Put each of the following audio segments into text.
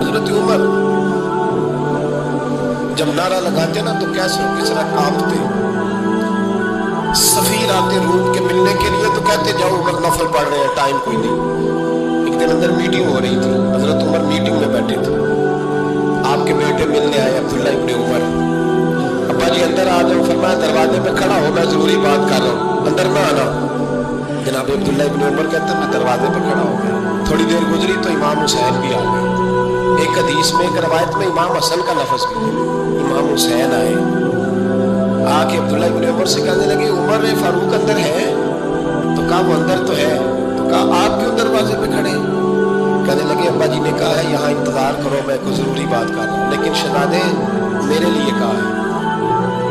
حضرت عمر جب نعرہ لگاتے نا تو کیسے کس طرح کانپتے. سفیر آتے روم کے ملنے کے لیے تو کہتے جاؤ عمر نفل پڑھ رہے ہیں, ٹائم کوئی نہیں. ایک دن اندر میٹنگ ہو رہی تھی, حضرت عمر میٹنگ میں بیٹھے تھے. آپ کے بیٹے ملنے آئے عبداللہ ابن عمر. ابا جی اندر آ جاؤ. فرمایا دروازے پہ کھڑا ہو, میں ضروری بات کر رہا ہوں, اندر نہ آنا. جناب عبداللہ ابن عمر کہتے ہیں میں دروازے پہ کھڑا ہو گیا. تھوڑی دیر گزری تو امام حسین بھی آ گئے. ایک حدیث میں ایک روایت میں امام حسن کا لفظ بھی ہے. امام حسین آئے, آ کے عبداللہ ابن عمر سے کہنے لگے عمر فاروق اندر ہے؟ تو کہا وہ اندر تو ہے. تو کہا آپ کیوں دروازے پہ کھڑے؟ کہنے لگے ابا جی نے کہا ہے یہاں انتظار کرو, میں کوئی ضروری بات کر رہا ہوں. لیکن شہزادے میرے لیے کہا ہے,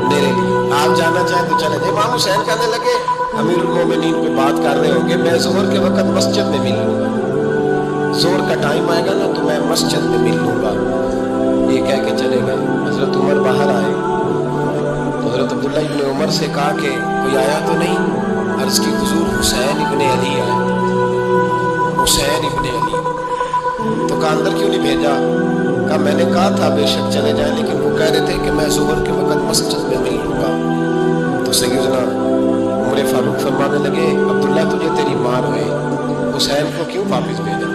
میرے لیے آپ جانا چاہیں تو چلے جائیں. امام حسین کہنے لگے امیر المومنین پہ بات کر رہے ہوں گے, میں ظہر کے وقت مسجد میں مل لوں گا. ظہر کا ٹائم آئے گا نا تو میں مسجد میں مل لوں گا. یہ کہہ کے چلے گئے. حضرت عمر باہر آئے تو حضرت عبداللہ ابن عمر سے کہا کہ کوئی آیا تو نہیں؟ عرض کی حضور حسین ابن علی آئے. حسین ابن علی. تو کہا اندر کیوں نہیں بھیجا؟ کہا میں نے کہا تھا بے شک چلے جائیں, لیکن وہ کہہ رہے تھے کہ میں ظہر کے وقت مسجد میں مل لوں گا. تو سیدنا عمر فاروق فرمانے لگے عبداللہ تجھے تیری مار ہوئے, حسین کو کیوں واپس بھیجا؟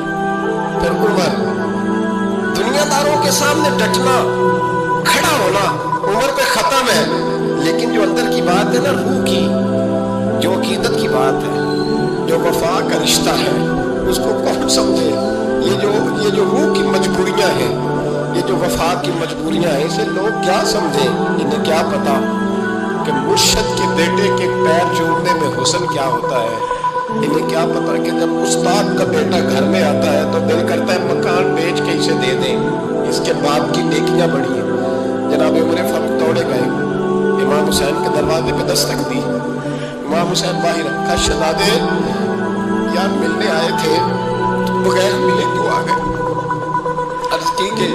پھر عمر دنیا داروں کے سامنے ڈٹنا, کھڑا ہونا عمر پہ ختم ہے, لیکن جو اندر کی بات ہے نا روح کی, جو عقیدت کی بات ہے, جو وفا کا رشتہ ہے, اس کو کون سمجھے؟ یہ جو روح کی مجبوریاں ہیں, یہ جو وفا کی مجبوریاں ہیں, اسے لوگ کیا سمجھیں؟ انہیں کیا پتا کہ مرشد کے بیٹے کے پیر جوڑنے میں حسن کیا ہوتا ہے. انہیں کیا پتا کہ جب استاد کا بیٹا گھر میں آتا ہے تو دل کرتا ہے مکان بیچ کے اسے دے دیں, اس کے باپ کی نیکیاں بڑی ہیں. جناب عمر فاروق دوڑے گئے, امام حسین کے دروازے پہ دستک دی. امام حسین باہر رکھا, شہزادے یار ملنے آئے تھے, بغیر ملے کیوں آ گئے؟ عرض کی کہ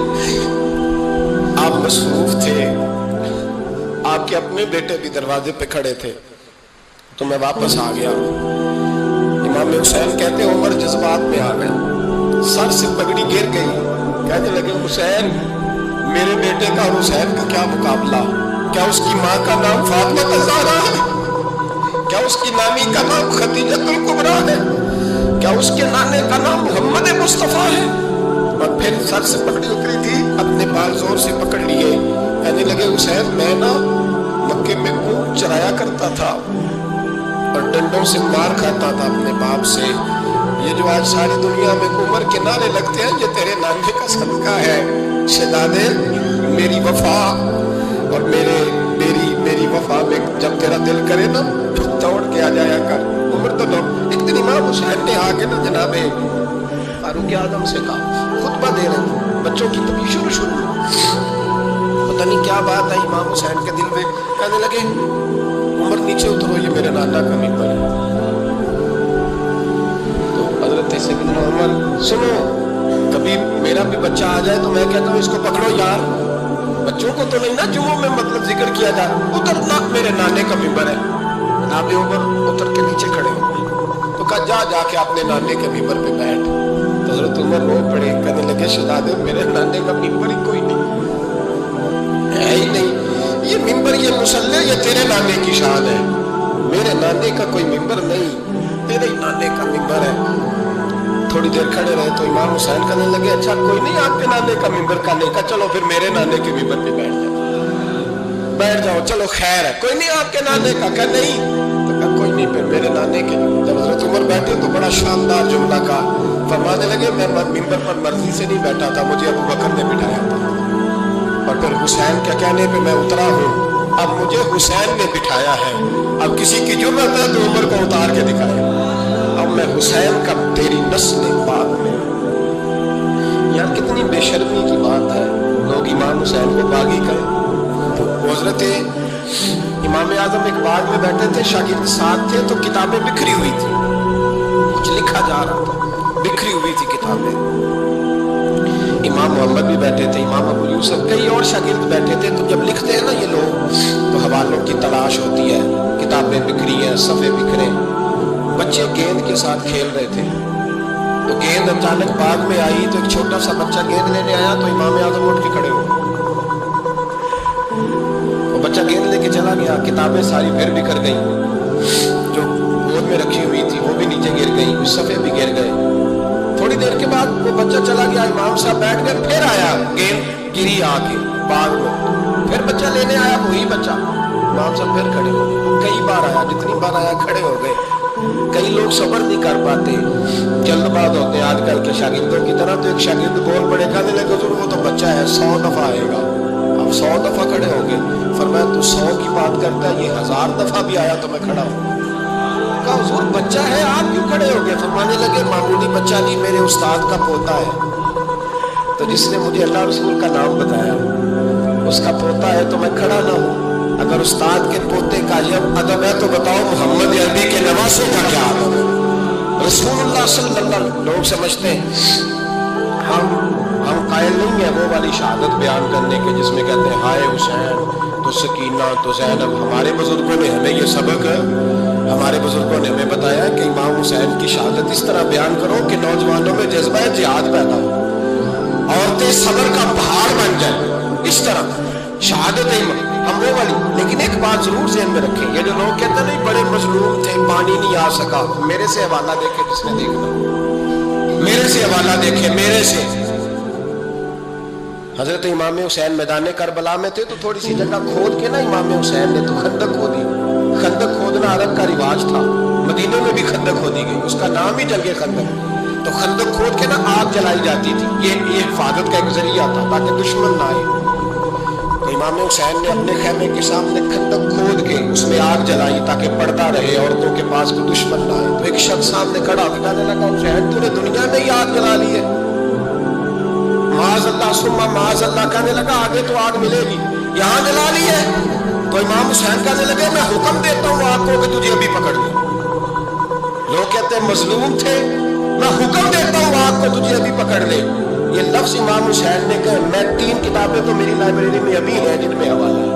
آپ مصروف تھے, آپ کے اپنے بیٹے بھی دروازے پہ کھڑے تھے تو میں واپس آ گیا. امام حسین کہتے ہیں عمر جذبات میں آ گیا, سر سے پگڑی گر گئی. کہنے لگے حسین میرے بیٹے کا اور حسین کا کیا مقابلہ؟ کیا اس کی ماں کا نام فاطمہ الزہرا ہے؟ کیا اس کی نانی کا نام خدیجہ الکبریٰ ہے؟ کیا اس کے نانے کا نام محمد مصطفیٰ ہے؟ اور پھر سر سے پکڑی اتری تھی, اپنے بال زور سے پکڑ لیے. کہنے لگے حسین میں نا مکے میں اونٹ چرایا کرتا تھا اور ڈنڈوں سے مار کھاتا تھا اپنے باپ سے. یہ جو آج ساری دنیا میں عمر کے نعرے لگتے ہیں یہ تیرے نانے کا صدقہ ہے. شہزادے میری وفا اور میری وفا میں جب تیرا دل کرے نا تو دوڑ کے آ جایا کر. عمر تو ایک دن امام حسین نے آ کے نا جناب فاروق اعظم سے کہا, خطبہ دے رہے ہیں, بچوں کی تبھی شروع پتہ نہیں کیا بات آئی امام حسین کے دل میں. کہنے لگے عمر نیچے اترو, یہ میرے نانا کا ممبر ہے. تو حضرت سیدنا عمر سنو, کبھی میرا بھی بچہ آ جائے تو میں کہتا ہوں اس کو پکڑو یار, بچوں کو تو نہیں نا جمعوں میں مطلب ذکر کیا جائے, اترنا میرے نانے کا ممبر ہے. جناب عمر اتر کے نیچے کھڑے ہو گئے تو کہا جا کے اپنے نانے کے ممبر پہ بیٹھ. تو حضرت عمر رو پڑے, کہنے لگے شہزادے میرے نانے کا ممبر ہی کوئی نہیں ہے ہی نہیں. یہ ممبر یہ مصلی یہ تیرے نانے کی شان ہے, میرے نانے کا کوئی ممبر نہیں, تیرے ہی نانے کا ممبر ہے. تھوڑی دیر کھڑے رہے تو امام حسین کہنے لگے اچھا کوئی نہیں آپ کے نانے کا ممبر کا نہیں, کا چلو پھر میرے نانے کے ممبر پہ بیٹھ جاؤ, چلو خیر ہے, کوئی نہیں آپ کے نانے کا, کہ نہیں, تو کہا کوئی نہیں پھر میرے نانے کے. جب حضرت عمر بیٹھے تو بڑا شاندار جملہ کہا, فرمانے لگے میں ممبر پر مرضی سے نہیں بیٹھا تھا, مجھے ابو بکر نے بٹھایا تھا, اور پھر حسین کے کہنے پہ میں اترا ہوں, اب مجھے حسین نے بٹھایا ہے. اب کسی کی جرأت ہے تو عمر کو اتار کے دکھائے, اب میں حسین کا تیری نسل پاک میں. یار کتنی بے شرمی کی بات ہے, لوگ امام حسین کو باغی کہیں. تو حضرت امام اعظم ایک باغ میں بیٹھے تھے, شاگرد ساتھ تھے, تو کتابیں بکھری ہوئی تھی, کچھ لکھا جا رہا تھا, بکھری ہوئی تھی کتابیں. امام محمد بھی بیٹھے تھے, امام ابو یوسف, کئی اور شاگرد بیٹھے تھے. تو جب لکھتے ہیں نا یہ لوگ تو حوالوں کی تلاش ہوتی ہے, کتابیں بکھری ہیں, صفحے بکھرے. बच्चे गेंद के साथ खेल रहे थे, तो गेंद अचानक बाग में आई, तो एक छोटा सा बच्चा गेंद लेने आया, तो इमाम आजम उठ के खड़े हो गए। वो बच्चा गेंद लेके चला गया, किताबें सारी फिर बिखर गई, जो गोद में रखी हुई थी वो भी नीचे गिर गई, सफ़े भी गिर गए। थोड़ी देर के बाद वो बच्चा चला गया, इमाम साहब बैठ गए, फिर आया, गेंद गिरी आके बाग में, फिर बच्चा लेने आया, वही बच्चा, इमाम साहब फिर खड़े हो गए। वो कई बार आया, जितनी बार आया खड़े हो गए। कई लोग सब्र नहीं कर पाते, जल्दबाज होते हैं आजकल के शागिर्दों की तरह। तो एक शागिर्द बोल पड़े, कहने लगे हुजूर वो तो बच्चा है, 100 दफा आएगा। अब 100 दफा खड़े हो गए। फरमाया तू 100 की बात करता है, ये 1000 दफा भी आया तो मैं खड़ा हूँ। कहा हुजूर बच्चा है, आप क्यों खड़े हो गए? फरमाने लगे मामूली बच्चा नहीं, मेरे उस्ताद का पोता है, तो जिसने मुझे अल्लाह रसूल का नाम बताया उसका पोता है, तो मैं खड़ा ना हूँ। अगर उस्ताद के पोते का ये अदब है तो बताओ मोहम्मद अरबी के नवासे का क्या अदब है? रसूलुल्लाह सल्लल्लाहु अलैहि वसल्लम। लोग समझते हैं हम कायल नहीं है वो वाली शहादत बयान करने के जिसमें कहते हैं हाय हुसैन तो सकीना तो ज़ैनब। हमारे बुजुर्गों ने हमें ये सबक, हमारे बुजुर्गों ने हमें बताया कि इमाम हुसैन की शहादत इस तरह बयान करो कि नौजवानों में जज्बा जिहाद पैदा हो, औरतें सब्र का पहाड़ बन जाए। इस तरह शहादत हम वो वाली। लेकिन एक बात जरूर ज़हन में रखें, ये जो लोग कहते हैं नहीं बड़े मजलूम थे, पानी नहीं आ सका, मेरे से हवाला देखे, जिसने देखना मेरे से हवाला देखे, मेरे से। हजरत इमाम हुसैन मैदान करबला में थे, तो थोड़ी सी जगह खोद के ना इमाम हुसैन ने तो खंदक खोदी। खंदक खोदना अरब का रिवाज था, मदीने में भी खंदक खोदी गई, उसका नाम ही जंगे खंदक। तो खंदक खोद के ना आग जलाई जाती थी, ये हिफाजत का एक जरिया था ताकि दुश्मन ना आए। तो इमाम हुसैन ने अपने खेमे के सामने खंदक खोद के उसमें आग जलाई ताकि पर्दा रहे, औरतों के पास कोई दुश्मन ना आए। तो एक शख्स सामने खड़ा होकर कहने लगा हुसैन तूने दुनिया में ही आग जला ली है। माज़अल्लाह सुम्मा माज़अल्लाह, कहने लगा आगे तो आग मिलेगी, यहाँ जला ली है। तो इमाम हुसैन कहने लगे मैं हुक्म देता हूँ आग को कि तुझे अभी पकड़ ले। लोग कहते हैं मजलूम थे, मैं हुक्म देता हूँ आग को तुझे अभी पकड़ ले। ये लफ्ज इमाम हुसैन ने कहा। मैं 3 किताबें तो मेरी लाइब्रेरी में अभी हैं जिनमें हवाला है,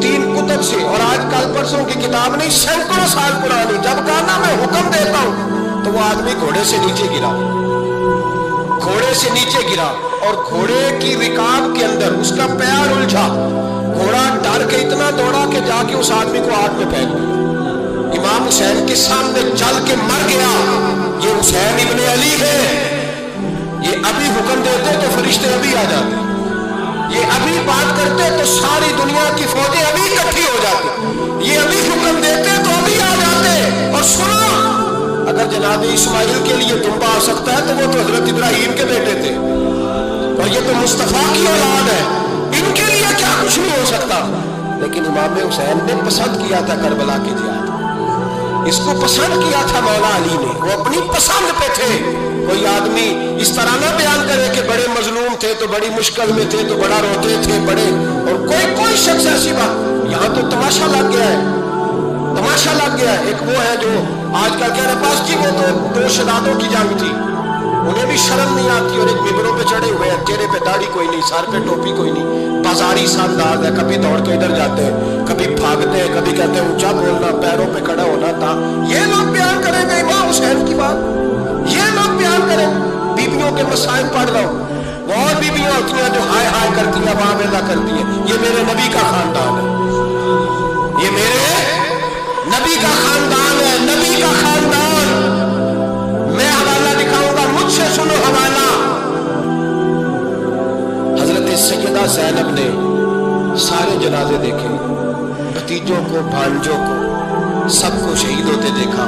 3 कुतब से, और आज कल परसों की किताब नहीं, सैकड़ों साल पुरानी। जब कहा ना मैं हुक्म देता हूँ तो वो आदमी घोड़े से नीचे गिरा, घोड़े से नीचे गिरा, और घोड़े की रिकाब के अंदर उसका पैर उलझा। घोड़ा डर के इतना दौड़ा कि जाके उस आदमी को आग में फेंक दिया। इमाम हुसैन के सामने जल के मर गया। ये हुसैन इब्ने अली है, ये अभी हुक्म देते तो फरिश्ते अभी आ जाते, ये अभी बात करते तो सारी दुनिया की फौजें अभी इकट्ठी हो जाती, ये अभी हुक्म देते तो अभी आ जाते। और सुनो, अगर जनाब इस्माइल के लिए दुम्बा आ सकता है तो वो तो हजरत इब्राहिम के बेटे थे, और ये तो मुस्तफा की औलाद है, इनके लिए क्या कुछ नहीं हो सकता। लेकिन इमाम हुसैन ने पसंद किया था करबला की जिहाद, इसको पसंद किया था मौला अली ने, वो अपनी पसंद पे थे। कोई आदमी इस तरह ना बयान करे कि बड़े मजलूम थे तो बड़ी मुश्किल में थे तो बड़ा रोते थे बड़े, और कोई शख्स ऐसी बात। यहाँ तो तमाशा लग गया है, तमाशा लग गया है। एक वो है जो आजकल कह रहे पास जी वो तो 2 शहादतों की जंग थी, उन्हें भी शर्म नहीं आती, और एक मिंबरों पे चढ़े हुए हैं, चेहरे पे दाढ़ी कोई नहीं, सर पे टोपी कोई नहीं, बाजारी सा अंदाज है, कभी दौड़ के इधर जाते हैं, कभी भागते हैं, कभी कहते हैं ऊंचा बोलना, पैरों पे खड़ा होना था। ये लोग बयान करेंगे इमाम हुसैन की बात, ये लोग बयान करें। बीबियों के मसाइल पढ़ रहा हूँ, बहुत बीबियां होती हैं जो हाय हाय करती हैं, वहां वेला करती हैं। ये मेरे नबी का खानदान है, ये मेरे नबी का खानदान है, नबी का खानदान। मैं हवाला दिखाऊंगा, मुझसे सुनो हवाला। हजरत सैयदा ज़ैनब ने सारे जनाजे देखे, भतीजों को, भांजों को, सबको शहीद होते देखा।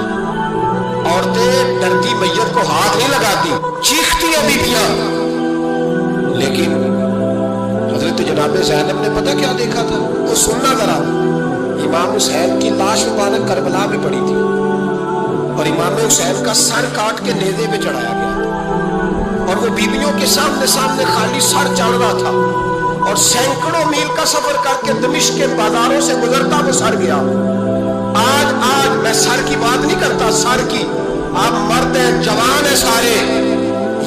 औरतें डरती मैयत को हाथ नहीं लगाती, चीखती है बीबियां। लेकिन हजरत जनाब ज़ैनब ने पता क्या देखा था, वो सुनना जरा। इमाम हुसैन की लाश मुबारक करबला में पड़ी थी, और इमाम हुसैन का सर काट के नेज़े पे चढ़ाया गया था, और वो बीबियों के सामने सामने खाली सर चढ़ रहा था, और सैकड़ों मील का सफर करके दमिश्क के बाजारों से गुजरता वो सर गया। आज मैं सर की बात नहीं करता, सर की। आप मर्द हैं, जवान है सारे,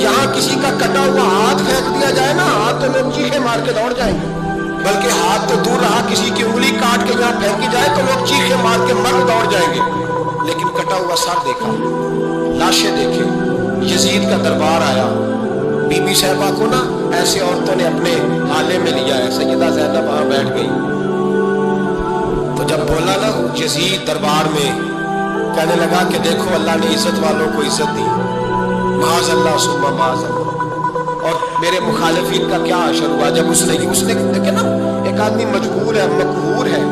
यहाँ किसी का कटा हुआ हाथ फेंक दिया जाए ना, हाथ तो लोग चीखे मार के दौड़ जाएंगे, बल्कि हाथ तो दूर रहा, किसी की उंगली काट के यहाँ फेंकी जाए तो लोग चीखे मार के मर्द दौड़ जाएंगे। लेकिन कटा हुआ सर देखा, लाशें देखे। यजीद का दरबार आया, बीबी साहबा को ना ऐसे औरतों ने अपने हाले में लिया है। सैयदा ज़ैनब वहां बैठ गई, तो जब बोला ना यजीद दरबार में, कहने लगा कि देखो अल्लाह ने इज्जत वालों को इज्जत दी, माज़ अल्लाह सुम्मा माज़ अल्लाह। और मेरे मुखालिफिन का क्या असर हुआ जब उसने देखे ना, एक आदमी मजबूर है, मकहूर है,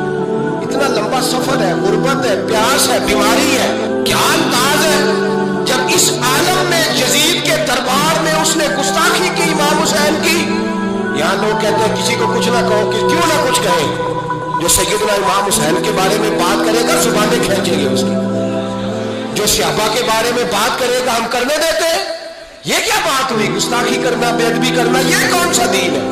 इतना लंबा सफर है, गुर्बत है, प्यास है, बीमारी है, क्या अंदाज है। जब इस आलम में यजीद के दरबार में उसने गुस्ताखी की इमाम हुसैन की। यहाँ लोग कहते हैं किसी को कुछ ना कहो, कि क्यों ना कुछ कहें। जो सैयदना इमाम हुसैन के बारे में बात करेगा जुबानें खींचेंगे उसकी, जो सहाबा के बारे में बात करेगा हम करने देते हैं। ये क्या बात हुई, गुस्ताखी करना, बेअदबी करना, ये कौन सा दीन है।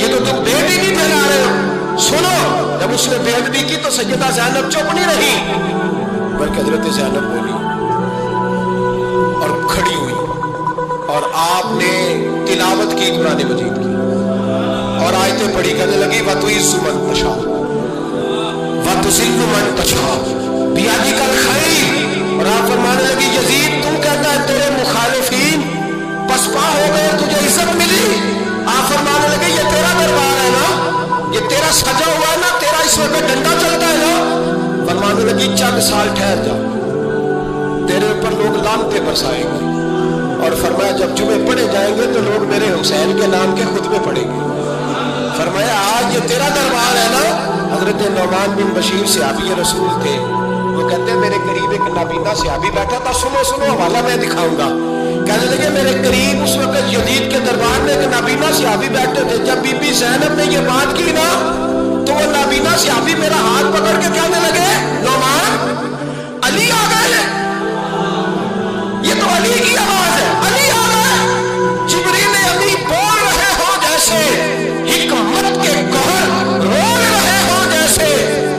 ये तो तुम बेद ही नहीं फैला रहे हो। सुनो, जब उसने बेअदबी की तो सैयदा ज़ैनब चुप नहीं रही, बल्कि हजरत ज़ैनब बोली और खड़ी हुई, और आपने तिलावत की कुरान मजीद की और आयतें पढ़ी, कहने लगी वतुइज़्ज़ु मन तशा वतुज़िल्लु मन तशा बियदिकल खैर। और आप फरमाने लगी यजीद तुम कहता है तेरे मुखालिफीन पसपा हो गए, तुझे इज्जत मिली। आप फरमाने लगे ये तेरा दरबार है ना, ये तेरा सजा हुआ है ना, तेरा इस वक्त डंडा चलता है ना। फरमाने लगी चंद साल ठहर जा, तेरे ऊपर लोग लानतें बरसाएंगे। और फरमाया जब जुमे पढ़े जाएंगे तो लोग मेरे हुसैन के नाम के खुतबे पढ़ेंगे। फरमाया आज ये तेरा दरबार है ना। हजरत नौमान बिन बशीर सहाबी रसूल थे, वो कहते हैं मेरे करीब एक नाबीना सहाबी बैठा था, सुनो सुनो हवाला मैं दिखाऊंगा। कहने लगे मेरे करीब उस वक्त यजीद के दरबार में एक नाबीना सहाबी बैठे थे। जब बीबी ज़ैनब ने ये बात की ना, तो वो नाबीना सहाबी मेरा हाथ पकड़ के कहने लगे नौमान अली आ गए, ये तो अली की आवाज है, अली आ गए। जिब्रील अली बोल रहे हो जैसे, हिकमत के कहर रोल रहे हो जैसे,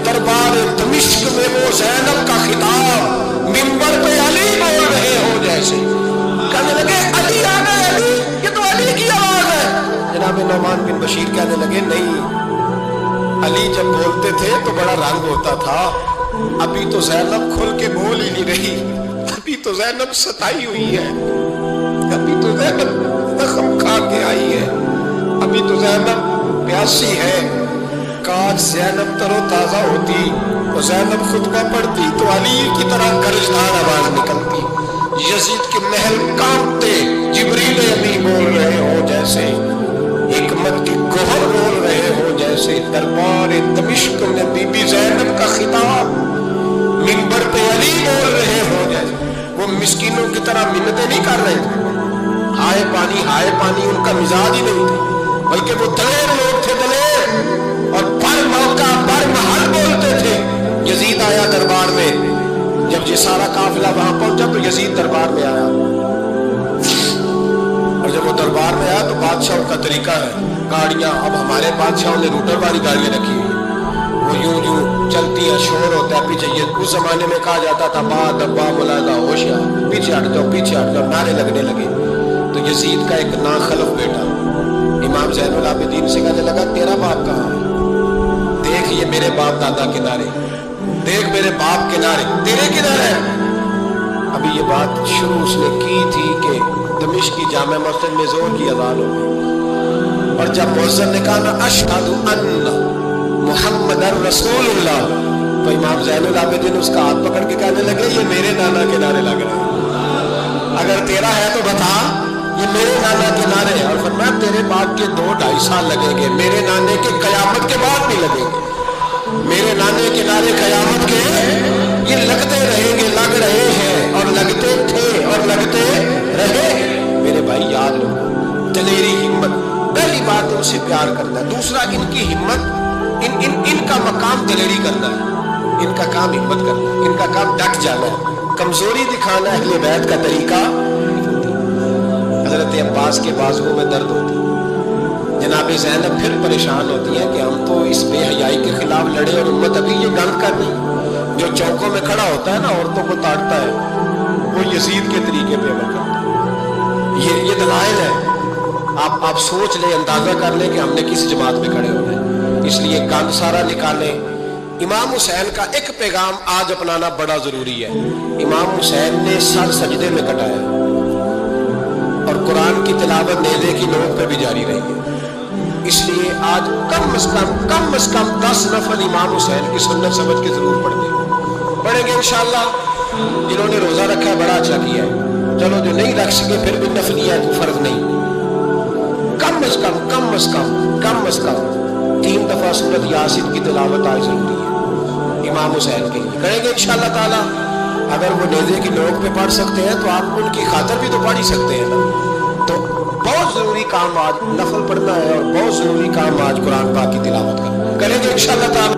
दरबार दमिश्क में वो ज़ैनब का खिताब मिंबर पे अली बोल रहे हो जैसे। कहने लगे अली आ गए, अली, ये तो अली की आवाज है। जनाब नौमान बिन बशीर कहने लगे नहीं, अली जब बोलते थे तो बड़ा रंग होता था, अभी तो ज़ैनब खुल के बोल ही नहीं रही, अभी तो ज़ैनब सताई हुई है, अभी तो ज़ैनब जख्म खा के आई है, अभी तो ज़ैनब प्यासी है। काश ज़ैनब तरोताजा होती तो ज़ैनब खुतबा पढ़ती तो अली की तरह गरजदार आवाज निकलती। यजीद के महल कांपते, जिब्रील अमी बोल रहे हो जैसे, हिकमत के गोहर रोल रहे हो जैसे, दरबार दमिश्क में बीबी ज़ैनब का खिताब मिंबर पे अली बोल रहे हो जैसे। वो मिस्कीनों की तरह मिन्नतें नहीं कर रहे थे, हाय पानी उनका मिजाज ही नहीं था, बल्कि वो दलेर लोग थे, दलेर, और पर मौका पर महल बोलते थे। यजीद आया दरबार में, जब ये सारा काफिला वहां पहुंचा तो यजीद दरबार में आया, और जब वो दरबार में आया तो बादशाह का तरीका है, गाड़ियां, अब हमारे बादशाहों ने रूटर वाली गाड़ियां रखी हुई, वो यूं यूं चलती है, शोर होता है पीछे। ये उस जमाने में कहा जाता था बा दब्बा मुलादा होशियार, पीछे हट जाओ पीछे हट जाओ, नारे लगने लगे। तो यजीद का एक नाखलफ बेटा इमाम ज़ैनुल आबिदीन से कहने लगा तेरा बाप कहाँ है, देख ये मेरे बाप दादा किनारे, देख मेरे बाप किनारे, तेरे किनारे। अभी ये बात शुरू उसने की थी कि दमिश्क की जामे मस्जिद में जोर की अज़ान हो गई, और जब मुअज्जिन ने कहा ना अशहदु अन्ना मुहम्मदर रसूलुल्लाह, तो इमाम ज़ैनुल आबिदीन उसका हाथ पकड़ के कहने लगे ये मेरे नाना के नारे लग रहे हैं, अगर तेरा है तो बता, ये मेरे नाना के नारे हैं। और फरमाया तेरे बाप के 2-2.5 साल लगेंगे, मेरे नाने के कयामत के बाद नहीं लगेंगे, मेरे नाने के नारे कयामत के ये लगते रहेंगे, लग रहे हैं और लगते थे और लगते रहे। मेरे भाई याद रखो, दलेरी हिम्मत, पहली बात है उसे प्यार करना, दूसरा इनकी हिम्मत, इनका मकाम दलेरी करना है, इनका काम हिम्मत करना है, इनका काम डट जाना है, कमजोरी दिखाना अहले बैत का तरीका। हजरत अब्बास के बाजुओं में दर्द होती, जनाब ज़ैनब फिर परेशान होती है कि हम तो इस बेहयाई के खिलाफ लड़े और उम्मत अभी ये गंद कर रही। जो चौकों में खड़ा होता है ना, औरतों को ताड़ता है, वो यजीद के तरीके पे अमल करता है। ये दलाइल है, आप सोच लें, अंदाजा कर लें कि हमने किस जमात में खड़े होना है। इसलिए गंद सारा निकालें, इमाम हुसैन का एक पैगाम आज अपनाना बड़ा जरूरी है। इमाम हुसैन ने सर सजदे में कटाया और कुरान की तिलावत नेज़े की नोक पर भी जारी रही है। इसलिए आज कम से कम 10 नफल इमाम हुसैन की सुन्नत समझ के जरूर पढ़ेंगे इंशाअल्लाह। जिन्होंने रोजा रखा है बड़ा अच्छा किया है, चलो जो नहीं रख सके फिर भी नफलिया है, फर्ज नहीं। कम से कम 3 दफा सूरत यासीन की तिलावत आज जरूरी है इमाम हुसैन के लिए। करेंगे इंशाअल्लाह ताला। अगर वो नेज़े की नोक पे पढ़ सकते हैं तो आप उनकी खातर भी तो पढ़ ही सकते हैं ना। तो बहुत जरूरी काम आज नफल पढ़ना है और बहुत जरूरी काम आज कुरान पाक की तिलावत करना। करेंगे इंशाअल्लाह ताला।